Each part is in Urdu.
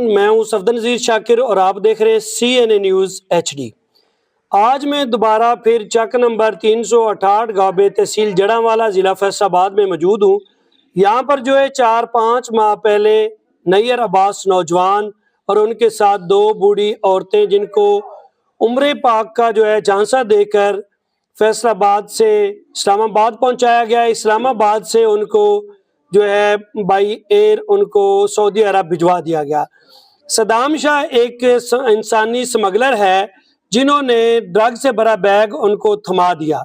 میں ہوں صفدر نذیر شاکر اور آپ دیکھ رہے ہیں CNN نیوز HD۔ آج میں دوبارہ پھر چک نمبر 368 گابے تحصیل جڑاوالا ضلع فیصل آباد میں موجود ہوں۔ یہاں پر جو ہے 4-5 ماہ پہلے نیئر عباس نوجوان اور ان کے ساتھ 2 بوڑھی عورتیں جن کو عمرے پاک کا جو ہے جھانسا دے کر فیصل آباد سے اسلام آباد پہنچایا گیا۔ اسلام آباد سے ان کو جو ہے بائی ایئر ان کو سعودی عرب بھجوا دیا گیا۔ صدام شاہ ایک انسانی سمگلر ہے جنہوں نے ڈرگ سے بھرا بیگ ان کو تھما دیا۔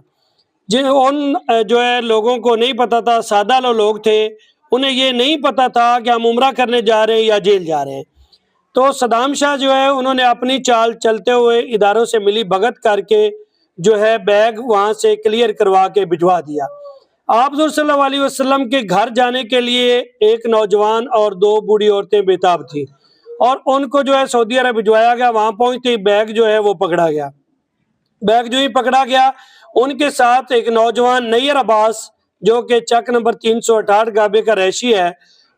ان جو ہے لوگوں کو نہیں پتا تھا، سادہ لوگ تھے، انہیں یہ نہیں پتا تھا کہ ہم عمرہ کرنے جا رہے ہیں یا جیل جا رہے ہیں۔ تو صدام شاہ جو ہے انہوں نے اپنی چال چلتے ہوئے اداروں سے ملی بھگت کر کے جو ہے بیگ وہاں سے کلیئر کروا کے بھجوا دیا۔ آپ صلی اللہ علیہ وسلم کے گھر جانے کے لیے ایک نوجوان اور 2 بوڑھی عورتیں بےتاب تھیں اور ان کو جو ہے سعودی عرب بھجوایا گیا۔ وہاں پہنچتے ہی بیگ جو ہے وہ پکڑا گیا۔ بیگ جو ہی پکڑا گیا ان کے ساتھ ایک نوجوان نیئر عباس جو کہ چک نمبر 368 گابے کا رہائشی ہے،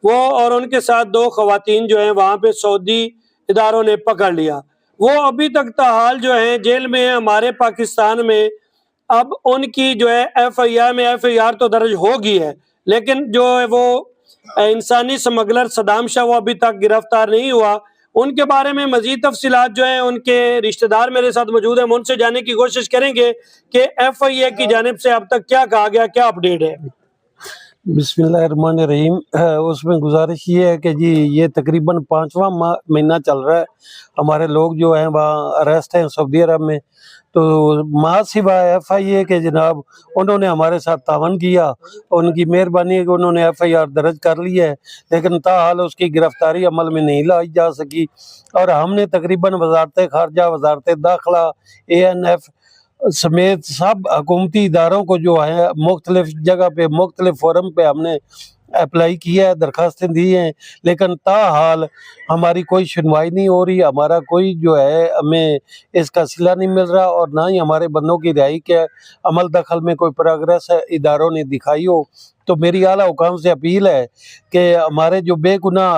وہ اور ان کے ساتھ 2 خواتین جو ہیں وہاں پہ سعودی اداروں نے پکڑ لیا۔ وہ ابھی تک تاحال جو ہیں جیل میں ہیں ہمارے پاکستان میں۔ اب ان کی جو ہے FIR تو درج ہو گئی ہے، لیکن جو ہے وہ انسانی سمگلر صدام شاہ وہ ابھی تک گرفتار نہیں ہوا۔ ان کے بارے میں مزید تفصیلات جو ہیں ان کے رشتہ دار میرے ساتھ موجود ہیں، ہم ان سے جاننے کی کوشش کریں گے کہ FIA کی جانب سے اب تک کیا کہا گیا، کیا اپڈیٹ ہے۔ بسم اللہ الرحمن الرحیم۔ اس میں گزارش یہ ہے کہ جی یہ تقریباً 5واں مہینہ چل رہا ہے، ہمارے لوگ جو ہیں وہاں اریسٹ ہیں سعودی عرب میں۔ تو ماں سوائے FIA کے جناب انہوں نے ہمارے ساتھ تعاون کیا، ان کی مہربانی ہے کہ انہوں نے FIR درج کر لی ہے، لیکن تاحال اس کی گرفتاری عمل میں نہیں لائی جا سکی۔ اور ہم نے تقریباً وزارت خارجہ، وزارت داخلہ، ANF سمیت سب حکومتی اداروں کو جو ہے مختلف جگہ پہ مختلف فورم پہ ہم نے اپلائی کیا ہے، درخواستیں دی ہیں، لیکن تاحال ہماری کوئی سنوائی نہیں ہو رہی۔ ہمارا کوئی جو ہے ہمیں اس کا صلہ نہیں مل رہا، اور نہ ہی ہمارے بندوں کی رہائی کے عمل دخل میں کوئی پروگریس اداروں نے دکھائی ہو۔ تو میری اعلیٰ حکام سے اپیل ہے کہ ہمارے جو بے گناہ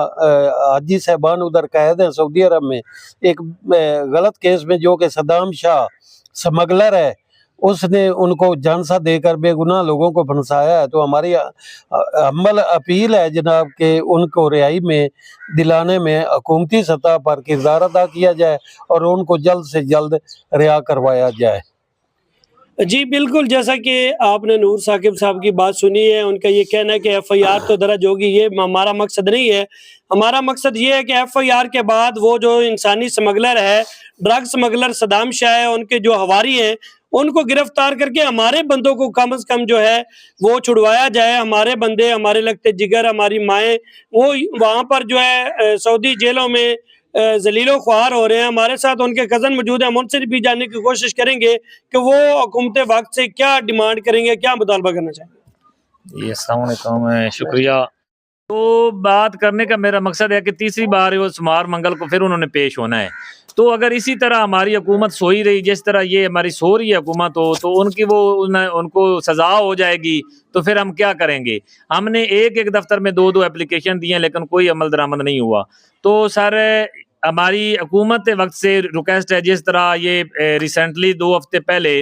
حاجی صاحبان ادھر قید ہیں سعودی عرب میں، ایک غلط کیس میں جو کہ صدام شاہ سمگلر ہے، اس نے ان کو جھانسا دے کر بے گناہ لوگوں کو پھنسایا ہے۔ تو ہماری عمل اپیل ہے جناب کہ ان کو رہائی میں دلانے میں حکومتی سطح پر کردار ادا کیا جائے اور ان کو جلد سے جلد رہا کروایا جائے۔ جی بالکل، جیسا کہ آپ نے نور ثاقب صاحب کی بات سنی ہے، ان کا یہ کہنا ہے کہ FIR تو درج ہوگی، یہ ہمارا مقصد نہیں ہے۔ ہمارا مقصد یہ ہے کہ FIR کے بعد وہ جو انسانی سمگلر ہے، ڈرگ سمگلر صدام شاہ ہے، ان کے جو حواری ہیں ان کو گرفتار کر کے ہمارے بندوں کو کم از کم جو ہے وہ چھڑوایا جائے۔ ہمارے بندے، ہمارے لگتے جگر، ہماری مائیں وہ وہاں پر جو ہے سعودی جیلوں میں ذلیل و خوار ہو رہے ہیں۔ ہمارے ساتھ ان کے کزن موجود ہیں، ہم ان سے بھی جاننے کی کوشش کریں گے کہ وہ حکومت وقت سے کیا ڈیمانڈ کریں گے، کیا مطالبہ کرنا چاہیں گے۔ جی السلام علیکم، شکریہ۔ تو بات کرنے کا میرا مقصد ہے کہ تیسری بار وہ سمار منگل کو پھر انہوں نے پیش ہونا ہے۔ تو اگر اسی طرح ہماری حکومت سوئی رہی جس طرح یہ ہماری سو رہی ہے حکومت تو ان کی ان کو سزا ہو جائے گی، تو پھر ہم کیا کریں گے؟ ہم نے ایک دفتر میں 2 اپلیکیشن دی ہیں لیکن کوئی عمل درآمد نہیں ہوا۔ تو سر ہماری حکومت وقت سے ریکویسٹ ہے، جس طرح یہ ریسنٹلی 2 ہفتے پہلے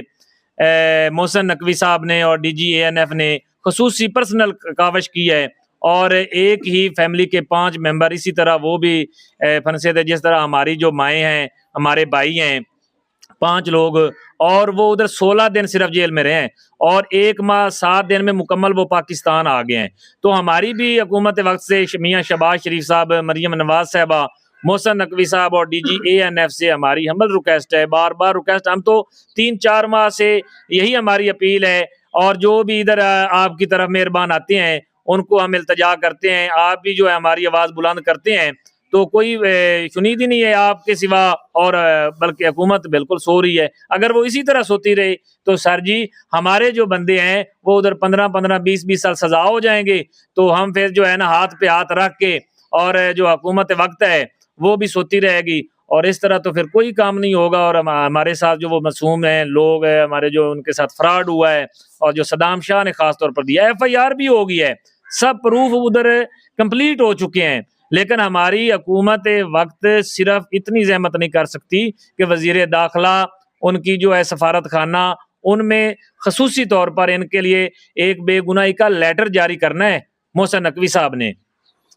محسن نقوی صاحب نے اور DG ANF نے خصوصی پرسنل کاوش کی ہے، اور ایک ہی فیملی کے 5 ممبر اسی طرح وہ بھی پھنسے تھے، جس طرح ہماری جو مائیں ہیں، ہمارے بھائی ہیں 5 لوگ، اور وہ ادھر 16 دن صرف جیل میں رہے ہیں اور 1 ماہ 7 دن میں مکمل وہ پاکستان آ گئے ہیں۔ تو ہماری بھی حکومت وقت سے میاں شہباز شریف صاحب، مریم نواز صاحبہ، محسن نقوی صاحب اور DG ANF سے ہماری ہمبل ریکویسٹ ہے، بار بار ریکویسٹ، ہم تو 3-4 ماہ سے یہی ہماری اپیل ہے، اور جو بھی ادھر آپ کی طرف مہربان آتے ہیں ان کو ہم التجا کرتے ہیں، آپ بھی جو ہے ہماری آواز بلند کرتے ہیں، تو کوئی شنید ہی نہیں ہے آپ کے سوا، اور بلکہ حکومت بالکل سو رہی ہے۔ اگر وہ اسی طرح سوتی رہی تو سر جی ہمارے جو بندے ہیں وہ ادھر 15-15 20-20 سال سزا ہو جائیں گے، تو ہم پھر جو ہے نا ہاتھ پہ ہاتھ رکھ کے، اور جو حکومت وقت ہے وہ بھی سوتی رہے گی، اور اس طرح تو پھر کوئی کام نہیں ہوگا۔ اور ہمارے ساتھ جو وہ معصوم ہیں لوگ ہیں ہمارے، جو ان کے ساتھ فراڈ ہوا ہے اور جو صدام شاہ نے خاص طور پر دیا، FIR بھی ہو گئی ہے، سب پروف ادھر کمپلیٹ ہو چکے ہیں، لیکن ہماری حکومت وقت صرف اتنی زحمت نہیں کر سکتی کہ وزیر داخلہ، ان کی جو ہے سفارت خانہ، ان میں خصوصی طور پر ان کے لیے ایک بے گناہی کا لیٹر جاری کرنا ہے محسن نقوی صاحب نے.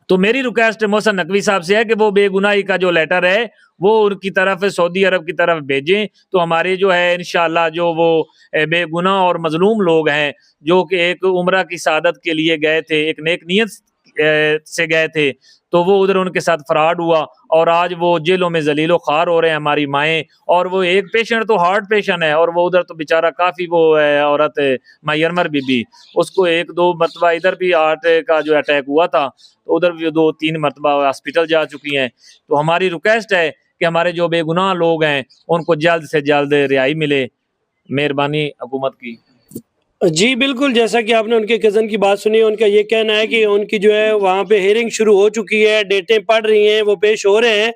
تو میری ریکویسٹ محسن نقوی صاحب سے ہے کہ وہ بے گناہی کا جو لیٹر ہے وہ ان کی طرف سعودی عرب کی طرف بھیجیں، تو ہمارے جو ہے انشاءاللہ جو وہ بے گناہ اور مظلوم لوگ ہیں جو کہ ایک عمرہ کی سعادت کے لیے گئے تھے، ایک نیک نیت سے گئے تھے، تو وہ ادھر ان کے ساتھ فراڈ ہوا اور آج وہ جیلوں میں ذلیل و خوار ہو رہے ہیں ہماری مائیں. اور وہ ایک پیشنٹ تو ہارٹ پیشنٹ ہے، اور وہ ادھر تو بیچارہ کافی وہ عورت میرمر بی بی، اس کو 1-2 مرتبہ ادھر بھی ہارٹ کا جو اٹیک ہوا تھا، تو ادھر بھی 2-3 مرتبہ ہاسپٹل جا چکی ہیں. تو ہماری ریکویسٹ ہے کہ ہمارے جو بے گناہ لوگ ہیں ان کو جلد سے جلد رہائی ملے. مہربانی حکومت کی. جی بالکل، جیسا کہ آپ نے ان کے کزن کی بات سنی، ان کا یہ کہنا ہے کہ ان کی جو ہے وہاں پہ ہیئرنگ شروع ہو چکی ہے، ڈیٹیں پڑ رہی ہیں، وہ پیش ہو رہے ہیں.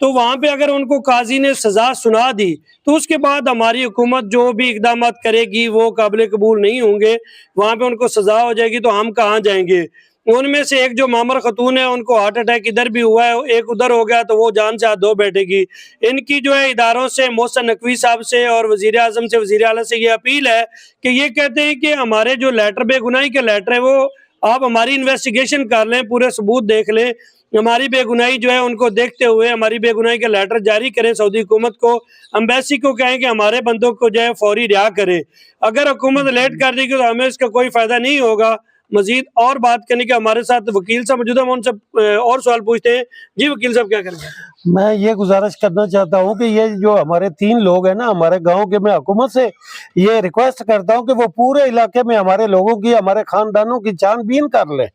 تو وہاں پہ اگر ان کو قاضی نے سزا سنا دی تو اس کے بعد ہماری حکومت جو بھی اقدامات کرے گی وہ قابل قبول نہیں ہوں گے. وہاں پہ ان کو سزا ہو جائے گی تو ہم کہاں جائیں گے؟ ان میں سے ایک جو معمر خاتون ہے، ان کو ہارٹ اٹیک ادھر بھی ہوا ہے، ایک ادھر ہو گیا، تو وہ جان سے ہاتھ دھو بیٹھے گی. ان کی جو ہے اداروں سے، محسن نقوی صاحب سے اور وزیر اعظم سے، وزیر اعلیٰ سے یہ اپیل ہے کہ یہ کہتے ہیں کہ ہمارے جو لیٹر بے گناہی کے لیٹر ہے وہ آپ ہماری انویسٹیگیشن کر لیں، پورے ثبوت دیکھ لیں، ہماری بے گناہی جو ہے ان کو دیکھتے ہوئے ہماری بے گناہی کا لیٹر جاری کریں. سعودی حکومت کو، امبیسی کو کہیں کہ ہمارے بندوں کو جو ہے فوری رہا کرے. اگر حکومت لیٹ کر دے گی تو ہمیں اس کا کوئی فائدہ نہیں ہوگا. مزید اور بات کرنے کے ہمارے ساتھ وکیل صاحب موجود ہیں، ہم ان سے اور سوال پوچھتے ہیں. جی وکیل صاحب کیا کریں گے؟ میں یہ گزارش کرنا چاہتا ہوں کہ یہ جو ہمارے 3 لوگ ہیں نا ہمارے گاؤں کے، میں حکومت سے یہ ریکویسٹ کرتا ہوں کہ وہ پورے علاقے میں ہمارے لوگوں کی، ہمارے خاندانوں کی چھان بین کر لیں.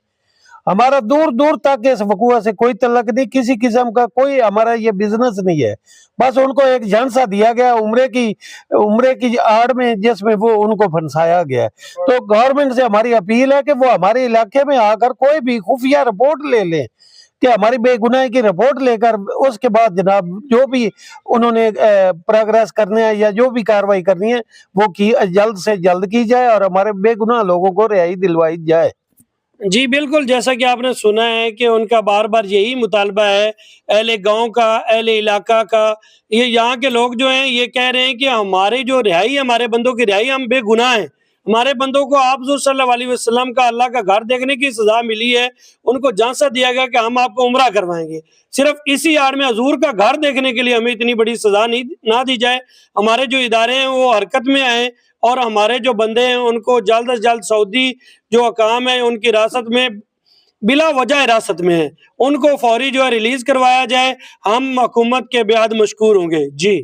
ہمارا دور دور تک اس وقوع سے کوئی تعلق نہیں، کسی قسم کا کوئی ہمارا یہ بزنس نہیں ہے. بس ان کو ایک جھنسا دیا گیا عمرے کی آڑ میں، جس میں وہ ان کو پھنسایا گیا. تو گورنمنٹ سے ہماری اپیل ہے کہ وہ ہمارے علاقے میں آ کر کوئی بھی خفیہ رپورٹ لے لیں، کہ ہماری بے گناہی کی رپورٹ لے کر اس کے بعد جناب جو بھی انہوں نے پروگریس کرنے ہے یا جو بھی کاروائی کرنی ہے وہ جلد سے جلد کی جائے اور ہمارے بے گناہ لوگوں کو رہائی دلوائی جائے. جی بالکل، جیسا کہ آپ نے سنا ہے کہ ان کا بار بار یہی مطالبہ ہے اہل گاؤں کا، اہل علاقہ کا. یہ یہاں کے لوگ جو ہیں یہ کہہ رہے ہیں کہ ہماری جو رہائی ہے، ہمارے بندوں کی رہائی، ہم بے گناہ ہیں. ہمارے بندوں کو آپ صلی اللہ علیہ وسلم کا اللہ کا گھر دیکھنے کی سزا ملی ہے، ان کو جھانسا دیا گیا کہ ہم آپ کو عمرہ کروائیں گے. صرف اسی آڑ میں حضور کا گھر دیکھنے کے لیے ہمیں اتنی بڑی سزا نہ دی جائے. ہمارے جو ادارے ہیں وہ حرکت میں آئیں اور ہمارے جو بندے ہیں ان کو جلد از جلد سعودی جو حکام ہیں ان کی حراست میں بلا وجہ حراست میں ہیں، ان کو فوری جو ہے ریلیز کروایا جائے. ہم حکومت کے بے حد مشکور ہوں گے. جی